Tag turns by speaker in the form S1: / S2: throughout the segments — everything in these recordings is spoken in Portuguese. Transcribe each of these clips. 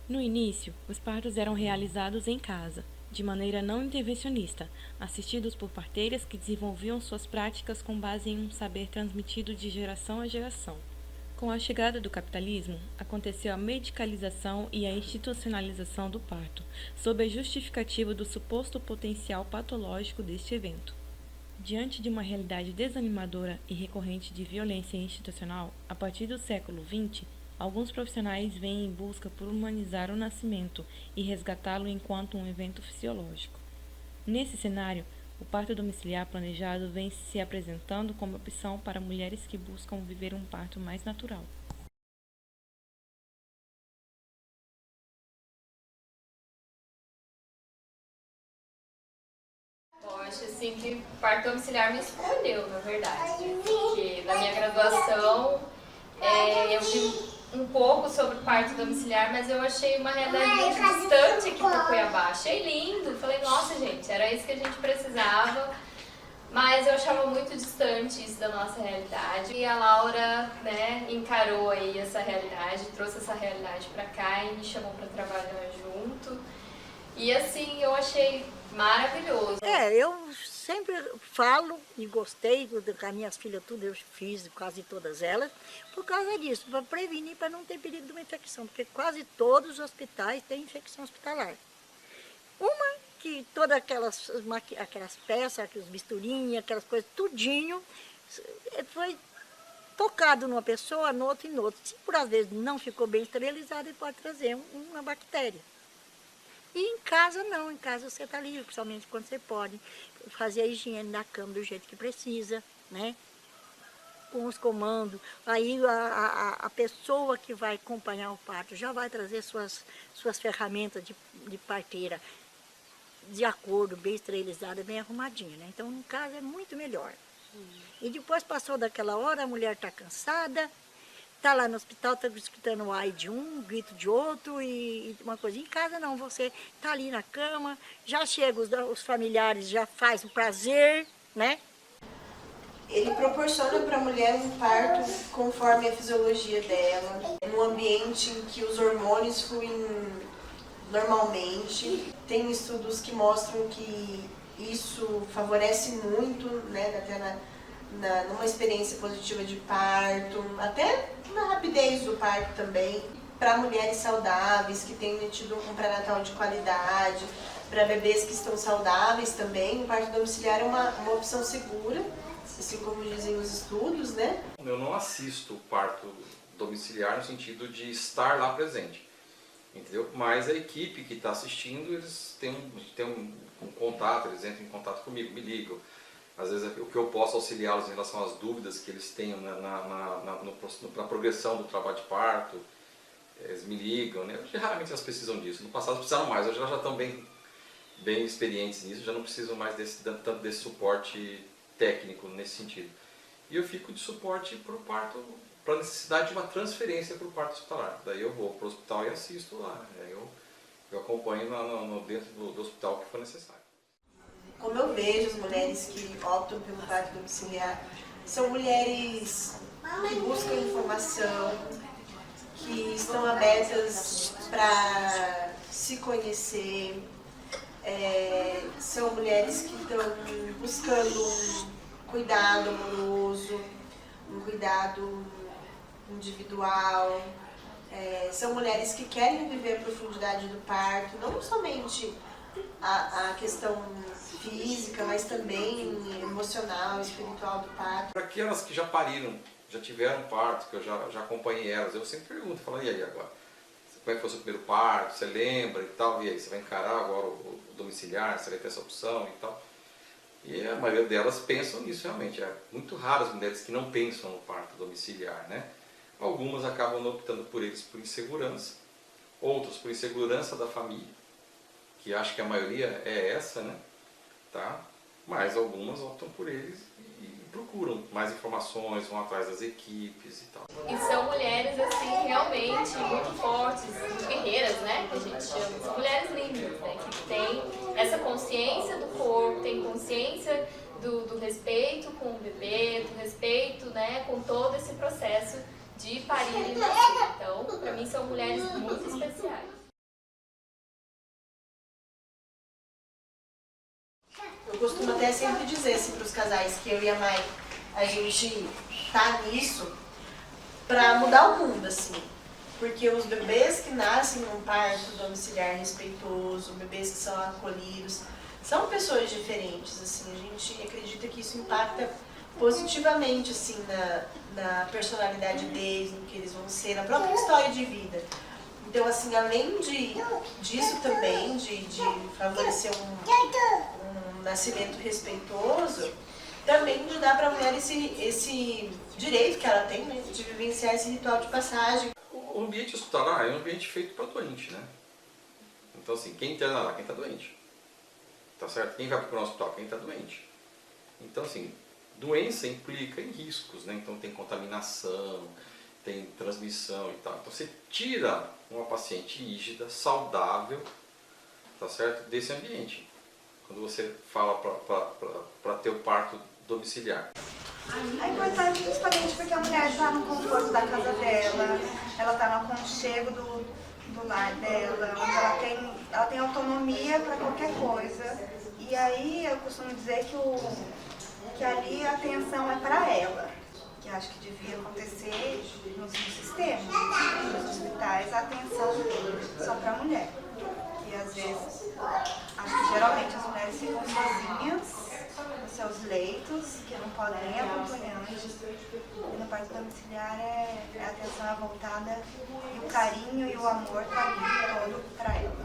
S1: No início, os partos eram realizados em casa, de maneira não intervencionista, assistidos por parteiras que desenvolviam suas práticas com base em um saber transmitido de geração a geração. Com a chegada do capitalismo, aconteceu a medicalização e a institucionalização do parto, sob a justificativa do suposto potencial patológico deste evento. Diante de uma realidade desanimadora e recorrente de violência institucional, a partir do século XX, alguns profissionais vêm em busca por humanizar o nascimento e resgatá-lo enquanto um evento fisiológico. Nesse cenário, o parto domiciliar planejado vem se apresentando como opção para mulheres que buscam viver um parto mais natural.
S2: Eu acho assim que o parto domiciliar me escolheu, na verdade. Porque na minha graduação eu vi um pouco sobre parto domiciliar, mas eu achei uma realidade muito distante aqui para Cuiabá. Achei lindo, falei, nossa gente, era isso que a gente precisava, mas eu achava muito distante isso da nossa realidade. E a Laura, né, encarou aí essa realidade, trouxe essa realidade para cá e me chamou para trabalhar junto. E assim, eu achei maravilhoso.
S3: Eu sempre falo e gostei com as minhas filhas, tudo eu fiz, quase todas elas, por causa disso, para prevenir, para não ter perigo de uma infecção, porque quase todos os hospitais têm infecção hospitalar. Uma que todas aquelas peças, aqueles bisturinhas, aquelas coisas, tudinho, foi tocado numa pessoa, no outro e no outro. Se por às vezes não ficou bem esterilizado, ele pode trazer uma bactéria. E em casa não, em casa você está livre, principalmente quando você pode fazer a higiene da cama do jeito que precisa, né? Com os comandos. Aí a pessoa que vai acompanhar o parto já vai trazer suas ferramentas de parteira de acordo, bem esterilizada, bem arrumadinha, né? Então, no caso, é muito melhor. E depois passou daquela hora, a mulher está cansada, está lá no hospital, está escutando o ai de um, grito de outro e uma coisa. Em casa não, você está ali na cama, já chega os familiares, já faz o prazer, né?
S4: Ele proporciona para a mulher um parto conforme a fisiologia dela, num ambiente em que os hormônios fluem normalmente. Tem estudos que mostram que isso favorece muito, né, até numa experiência positiva de parto, até na rapidez do parto também, para mulheres saudáveis que tenham tido um pré-natal de qualidade, para bebês que estão saudáveis também, o parto domiciliar é uma opção segura, assim como dizem os estudos, né?
S5: Eu não assisto parto domiciliar no sentido de estar lá presente, entendeu? Mas a equipe que está assistindo, eles têm um contato, eles entram em contato comigo, me ligam. Às vezes o que eu posso auxiliá-los em relação às dúvidas que eles tenham na progressão do trabalho de parto, eles me ligam, né? Raramente elas precisam disso, no passado precisaram mais, hoje elas já estão bem experientes nisso, já não precisam mais tanto desse suporte técnico nesse sentido. E eu fico de suporte para o parto, para a necessidade de uma transferência para o parto hospitalar. Daí eu vou para o hospital e assisto lá, né? Eu acompanho dentro do hospital que for necessário.
S4: Como eu vejo as mulheres que optam pelo parto domiciliar, são mulheres que buscam informação, que estão abertas para se conhecer, são mulheres que estão buscando um cuidado amoroso, um cuidado individual, são mulheres que querem viver a profundidade do parto, não somente a questão física, mas também emocional, espiritual do parto.
S5: Para aquelas que já pariram, já tiveram parto, que eu já acompanhei elas, eu sempre pergunto, falando, e aí agora? Como é que foi o seu primeiro parto? Você lembra e tal? E aí, você vai encarar agora o domiciliar? Você vai ter essa opção e tal? E a maioria delas pensam nisso realmente. É muito raro as mulheres que não pensam no parto domiciliar, né? Algumas acabam optando por eles por insegurança, outros por insegurança da família, que acho que a maioria é essa, né? Tá? Mas algumas optam por eles e procuram mais informações, vão atrás das equipes e tal.
S2: E são mulheres, assim, realmente muito fortes, muito guerreiras, né? Que a gente chama. São mulheres lindas, né? Que têm essa consciência do corpo, têm consciência do respeito com o bebê, do respeito, né? Com todo esse processo de parir e nascer. Então, para mim, são mulheres muito especiais.
S4: Eu costumo até sempre dizer assim, para os casais que eu e a Mai, a gente tá nisso para mudar o mundo, assim. Porque os bebês que nascem num parto domiciliar respeitoso, bebês que são acolhidos, são pessoas diferentes, assim. A gente acredita que isso impacta positivamente, assim, na personalidade deles, no que eles vão ser, na própria história de vida. Então, assim, além disso também, de favorecer um nascimento respeitoso, também de dar para a mulher esse direito que ela tem, né, de vivenciar esse ritual de passagem.
S5: O ambiente hospitalar é um ambiente feito para doente, né? Então, assim, quem interna lá? Quem está doente. Tá certo? Quem vai para o hospital? Quem está doente. Então, assim, doença implica em riscos, né? Então tem contaminação, tem transmissão e tal. Então você tira uma paciente rígida, saudável, tá certo? Desse ambiente. Quando você fala para ter o parto domiciliar.
S6: É importante justamente porque a mulher está no conforto da casa dela, ela está no aconchego do lar dela, onde ela tem autonomia para qualquer coisa. E aí eu costumo dizer que ali a atenção é para ela, que acho que devia acontecer no sistema, nos hospitais, a atenção só para a mulher. Que às vezes, acho que geralmente as mulheres ficam sozinhas nos seus leitos, que não podem nem acompanhante. E no parto domiciliar a atenção é voltada e o carinho e o amor está ali todo para ela.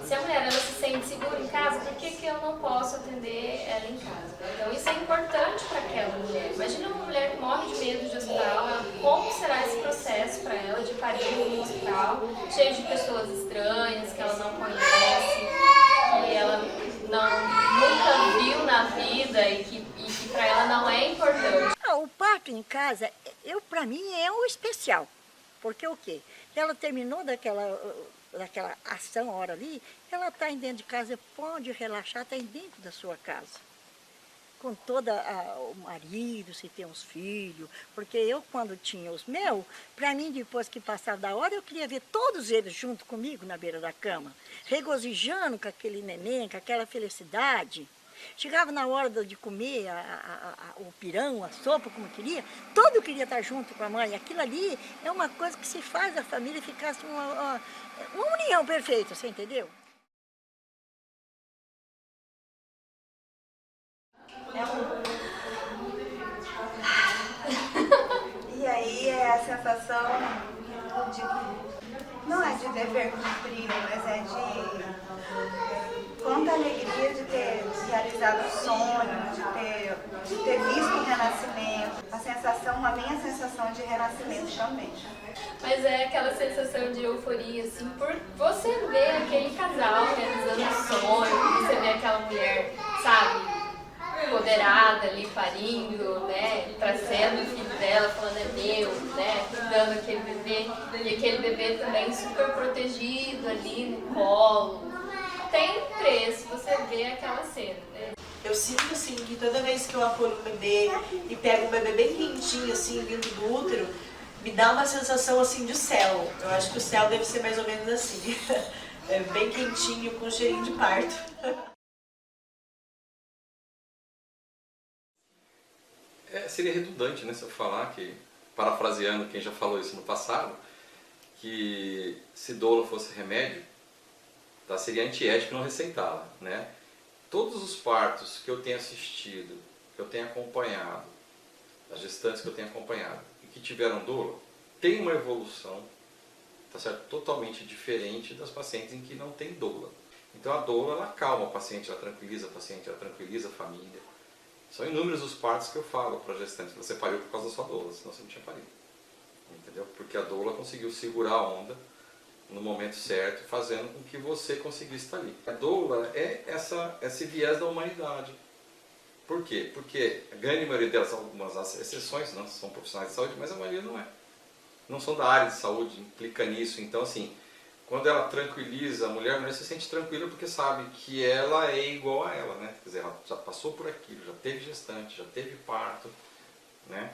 S2: Se a mulher ela se sente segura em casa, por que eu não posso atender ela em casa? Então isso é importante para aquela mulher. Imagina uma mulher que morre de medo de hospital, como será esse processo para ela de parir no hospital, cheio de pessoas estranhas que ela não conhece, que ela nunca viu na vida e que para ela não é importante.
S3: O parto em casa, para mim, é o especial. Porque o quê? Ela terminou daquela ação, hora ali, ela está dentro de casa, pode relaxar, está dentro da sua casa. Com o marido, se tem uns filhos. Porque eu, quando tinha os meus, para mim, depois que passava da hora, eu queria ver todos eles junto comigo na beira da cama, regozijando com aquele neném, com aquela felicidade. Chegava na hora de comer o pirão, a sopa, como queria, todo queria estar junto com a mãe. Aquilo ali é uma coisa que se faz a família ficar assim, uma união perfeita, você entendeu?
S6: E aí é a sensação não é de dever cumprido, mas é de quanta alegria de ter realizado o sonho, de ter visto o renascimento. A minha sensação de renascimento também.
S2: Mas é aquela sensação de euforia, assim, por você ver aquele casal realizando o sonho, você ver aquela mulher, sabe, empoderada ali, parindo, né, trazendo o filho dela, falando é meu, né, cuidando aquele bebê, e aquele bebê também super protegido ali no colo. Tem preço você ver aquela cena, né?
S4: Eu sinto assim que toda vez que eu acolho um bebê e pego um bebê bem quentinho, assim, vindo do útero, me dá uma sensação assim de céu. Eu acho que o céu deve ser mais ou menos assim. É bem quentinho, com cheirinho de parto.
S5: Seria redundante, né, se eu falar que, parafraseando quem já falou isso no passado, que se doula fosse remédio, tá, seria antiético não receitá-la, né? Todos os partos que eu tenho assistido, que eu tenho acompanhado, as gestantes que eu tenho acompanhado e que tiveram doula, tem uma evolução, tá certo? Totalmente diferente das pacientes em que não tem doula. Então a doula, ela acalma o paciente, ela tranquiliza a paciente, ela tranquiliza a família. São inúmeros os partos que eu falo para a gestante. Você pariu por causa da sua doula, senão você não tinha parido. Entendeu? Porque a doula conseguiu segurar a onda no momento certo, fazendo com que você conseguisse estar ali. A doula é esse viés da humanidade. Por quê? Porque a grande maioria delas, algumas exceções, não são profissionais de saúde, mas a maioria não é. Não são da área de saúde, implica nisso. Então, assim, quando ela tranquiliza a mulher se sente tranquila porque sabe que ela é igual a ela, né? Quer dizer, ela já passou por aquilo, já teve gestante, já teve parto, né?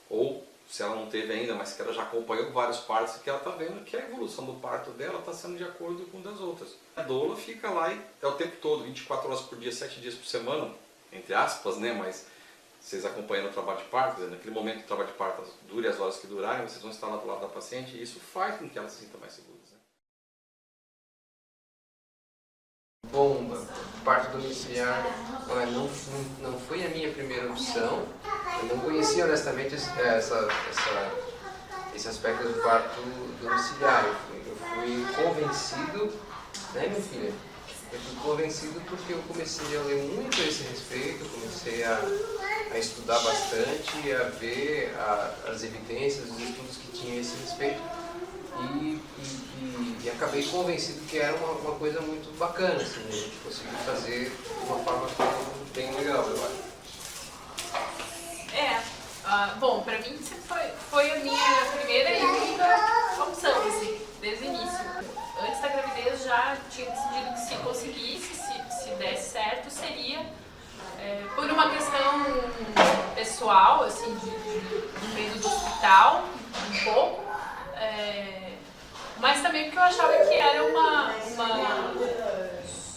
S5: Ou se ela não teve ainda, mas que ela já acompanhou vários partos, e que ela está vendo que a evolução do parto dela está sendo de acordo com das outras. A doula fica lá e é o tempo todo, 24 horas por dia, 7 dias por semana, entre aspas, né? Mas vocês acompanhando o trabalho de parto, quer dizer, naquele momento que o trabalho de parto dure as horas que durarem, vocês vão estar lá do lado da paciente e isso faz com que ela se sinta mais segura. Né?
S7: Bomba, parto domiciliar, não foi a minha primeira opção. Eu não conhecia honestamente esse aspecto do parto domiciliar. Eu fui convencido, né, minha filha? Eu fui convencido porque eu comecei a ler muito a esse respeito, comecei a estudar bastante, a ver as evidências, os estudos que tinham a esse respeito e acabei convencido que era uma coisa muito bacana, assim, a gente conseguiu fazer de uma forma bem legal, eu acho.
S2: Bom, pra mim sempre foi a minha primeira e única opção, assim, desde o início. Antes da gravidez já tinha decidido que se conseguisse, se desse certo, seria por uma questão pessoal, assim, de medo do hospital, um pouco, mas também porque eu achava que era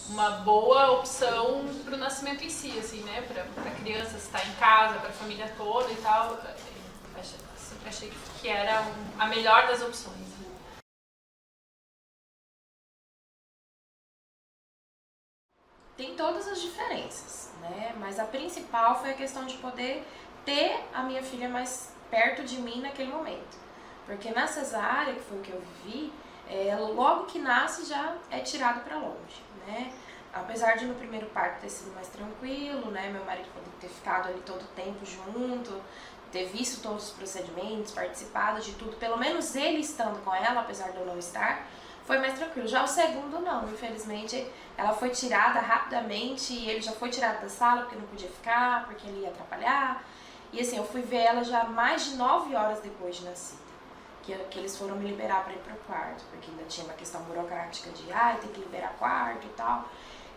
S2: uma boa opção para o nascimento em si, assim, né? Para a criança estar em casa, para a família toda e tal. Sempre achei que era a melhor das opções.
S8: Tem todas as diferenças, né? Mas a principal foi a questão de poder ter a minha filha mais perto de mim naquele momento. Porque na cesárea, que foi o que eu vivi, logo que nasce já é tirado para longe, né? Apesar de no primeiro parto ter sido mais tranquilo, né? Meu marido poder ter ficado ali todo o tempo junto, ter visto todos os procedimentos, participado de tudo, pelo menos ele estando com ela, apesar de eu não estar, foi mais tranquilo. Já o segundo não, infelizmente ela foi tirada rapidamente e ele já foi tirado da sala porque não podia ficar, porque ele ia atrapalhar. E assim, eu fui ver ela já mais de 9 horas depois de nascida, que eles foram me liberar para ir pro quarto, porque ainda tinha uma questão burocrática de tem que liberar quarto e tal.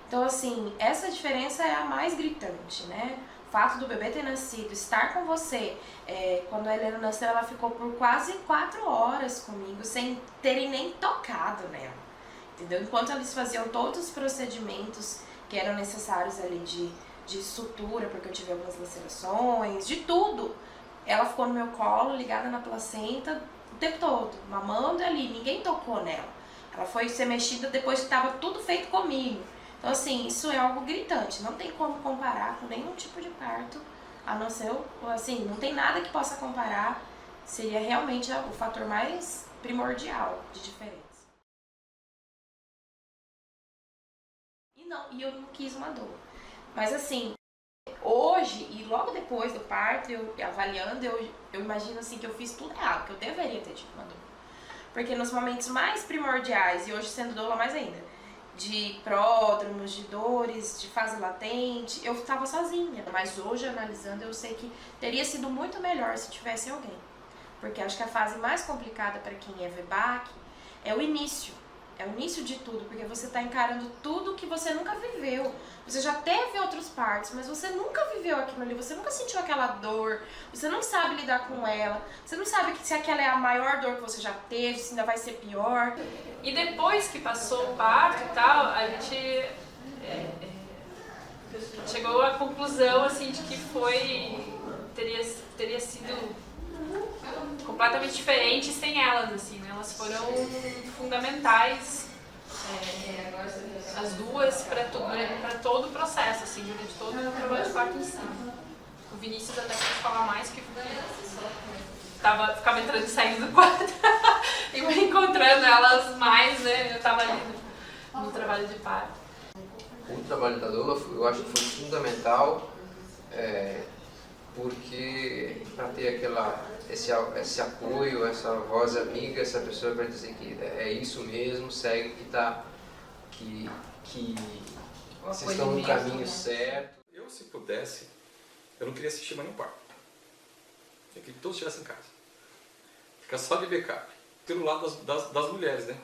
S8: Então assim, essa diferença é a mais gritante, né? O fato do bebê ter nascido, estar com você, quando a Helena nasceu, ela ficou por quase 4 horas comigo, sem terem nem tocado nela, entendeu? Enquanto eles faziam todos os procedimentos que eram necessários ali de sutura, porque eu tive algumas lacerações, de tudo. Ela ficou no meu colo, ligada na placenta, o tempo todo, mamando ali, ninguém tocou nela. Ela foi ser mexida depois que estava tudo feito comigo. Então assim, isso é algo gritante, não tem como comparar com nenhum tipo de parto, a não ser, assim, não tem nada que possa comparar, seria realmente o fator mais primordial de diferença. E eu não quis uma dor. Mas assim, hoje e logo depois do parto, eu avaliando, eu imagino assim que eu fiz tudo errado, que eu deveria ter tido uma dor. Porque nos momentos mais primordiais, e hoje sendo doula mais ainda, de pródromos, de dores, de fase latente, eu estava sozinha. Mas hoje, analisando, eu sei que teria sido muito melhor se tivesse alguém. Porque acho que a fase mais complicada para quem é VBAC é o início. É o início de tudo, porque você está encarando tudo que você nunca viveu. Você já teve outros partos, mas você nunca viveu aquilo ali, você nunca sentiu aquela dor, você não sabe lidar com ela, você não sabe se aquela é a maior dor que você já teve, se ainda vai ser pior.
S2: E depois que passou o parto e tal, a gente chegou à conclusão assim, de que teria sido completamente diferente sem elas, assim, né? Elas foram fundamentais, as duas, para todo o processo, assim, durante todo o trabalho de parto em si. O Vinícius até pode falar mais, que ficava entrando e saindo do quarto e encontrando elas mais, né? Eu estava ali no trabalho de parto.
S7: O trabalho da doula, eu acho que foi fundamental, porque para ter esse apoio, essa voz amiga, essa pessoa para dizer que é isso mesmo, segue que vocês estão no caminho certo.
S5: Eu, se pudesse, eu não queria assistir mais nenhum parto. Eu queria que todos estivessem em casa. Ficar só de backup. Pelo lado das mulheres, né?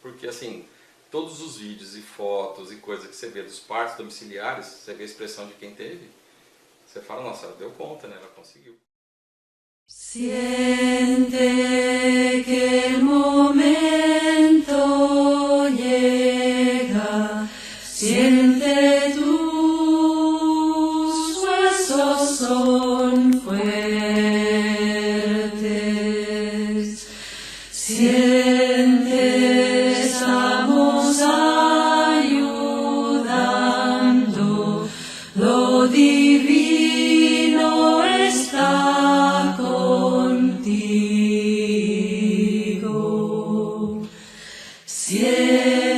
S5: Porque assim, todos os vídeos e fotos e coisas que você vê dos partos domiciliares, você vê a expressão de quem teve, você fala, nossa, ela deu conta, né? Ela conseguiu.
S9: Siente que el momento llega, siente tus huesos son fuertes, siente estamos ayudando, lo divino está contigo. Siente